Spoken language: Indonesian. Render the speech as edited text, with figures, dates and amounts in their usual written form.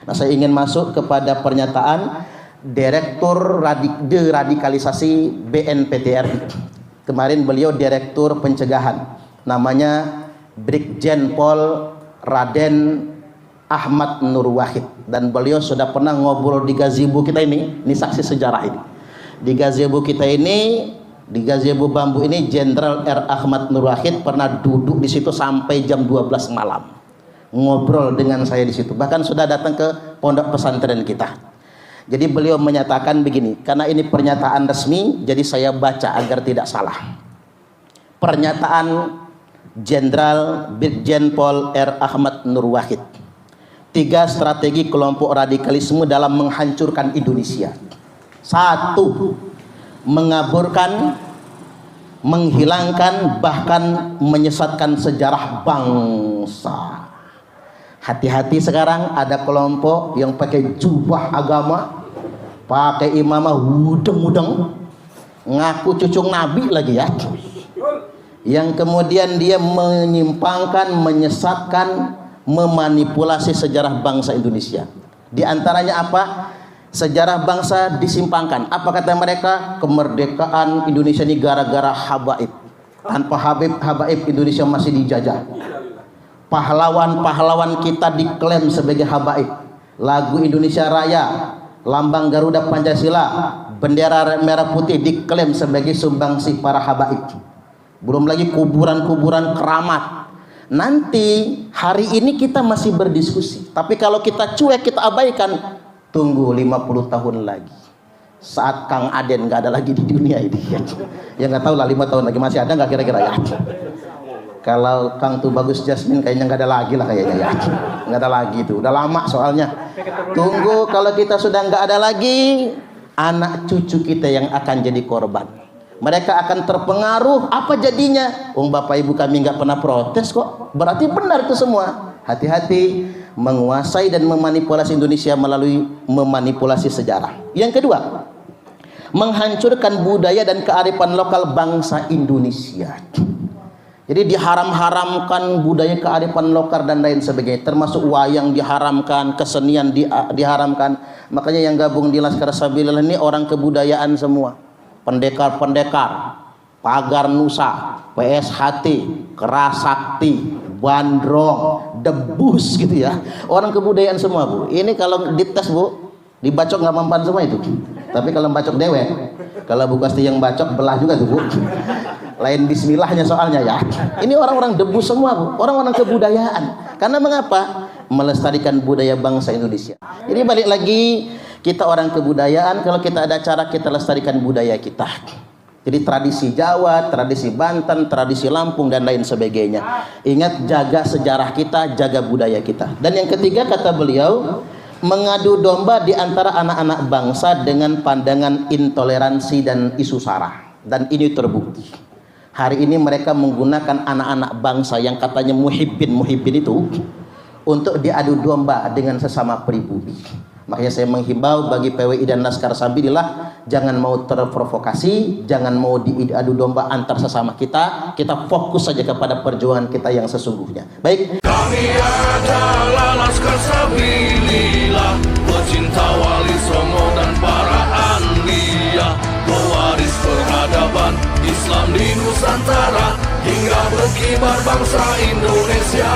Nah, saya ingin masuk kepada pernyataan Direktur Deradikalisasi BNPTRI. Kemarin beliau Direktur Pencegahan, namanya Brigjen Pol Raden Ahmad Nur Wahid, dan beliau sudah pernah ngobrol di gazebo kita ini saksi sejarah ini. Di gazebo kita ini, di gazebo bambu ini, Jenderal R. Ahmad Nur Wahid pernah duduk di situ sampai jam 12 malam. Ngobrol dengan saya di situ. Bahkan sudah datang ke pondok pesantren kita. Jadi beliau menyatakan begini, karena ini pernyataan resmi, jadi saya baca agar tidak salah. Pernyataan Jenderal Brigjen Pol R. Ahmad Nur Wahid. 3 strategi kelompok radikalisme dalam menghancurkan Indonesia. 1. Mengaburkan, menghilangkan, bahkan menyesatkan sejarah bangsa. Hati-hati sekarang ada kelompok yang pakai jubah agama, pakai imamah wudeng-wudeng, ngaku cucung nabi lagi ya, yang kemudian dia menyimpangkan, menyesatkan, memanipulasi sejarah bangsa Indonesia. Di antaranya apa? Sejarah bangsa disimpangkan. Apa kata mereka? Kemerdekaan Indonesia ini gara-gara habaib. Tanpa habaib Indonesia masih dijajah. Pahlawan-pahlawan kita diklaim sebagai habaib. Lagu Indonesia Raya, lambang Garuda Pancasila, bendera merah putih diklaim sebagai sumbangsih para habaib. Belum lagi kuburan-kuburan keramat. Nanti hari ini kita masih berdiskusi, tapi kalau kita cuek, kita abaikan, tunggu 50 tahun lagi saat Kang Aden nggak ada lagi di dunia ini. Ya nggak tahu lah, 5 tahun lagi masih ada nggak kira-kira ya? Kalau Kang Tubagus Jasmine kayaknya nggak ada lagi lah kayaknya ya. Nggak ada lagi tuh, udah lama soalnya. Tunggu, kalau kita sudah nggak ada lagi, anak cucu kita yang akan jadi korban. Mereka akan terpengaruh. Apa jadinya? Bapak ibu kami nggak pernah protes kok. Berarti benar itu semua. Hati-hati menguasai dan memanipulasi Indonesia melalui memanipulasi sejarah. Yang kedua, menghancurkan budaya dan kearifan lokal bangsa Indonesia. Jadi diharam-haramkan budaya kearifan lokal dan lain sebagainya, termasuk wayang diharamkan, kesenian diharamkan. Makanya yang gabung di Laskar Sabilillah ini orang kebudayaan semua. Pendekar-pendekar, Pagar Nusa, PSHT, Kerasakti, Bandrong, Debus gitu ya. Orang kebudayaan semua, Bu. Ini kalau dites, Bu, dibacok nggak mempan semua itu. Tapi kalau bacok dewek, kalau Bu Kasti yang bacok belah juga tuh, Bu. Lain bismillahnya soalnya ya. Ini orang-orang debus semua, Bu. Orang-orang kebudayaan. Karena mengapa? Melestarikan budaya bangsa Indonesia. Jadi balik lagi, kita orang kebudayaan, kalau kita ada acara kita lestarikan budaya kita. Jadi tradisi Jawa, tradisi Banten, tradisi Lampung dan lain sebagainya. Ingat, jaga sejarah kita, jaga budaya kita. Dan yang ketiga kata beliau, mengadu domba di antara anak-anak bangsa dengan pandangan intoleransi dan isu sara. Dan ini terbukti. Hari ini mereka menggunakan anak-anak bangsa yang katanya muhibbin itu untuk diadu domba dengan sesama pribumi. Makanya saya menghimbau bagi PWI dan Laskar Sabilillah, jangan mau terprovokasi, jangan mau diadu domba antar sesama kita. Kita fokus saja kepada perjuangan kita yang sesungguhnya. Baik. Kami adalah Laskar Sabilillah, pecinta Wali Songo dan para anbiya, pewaris peradaban Islam di Nusantara hingga berkibar bangsa Indonesia.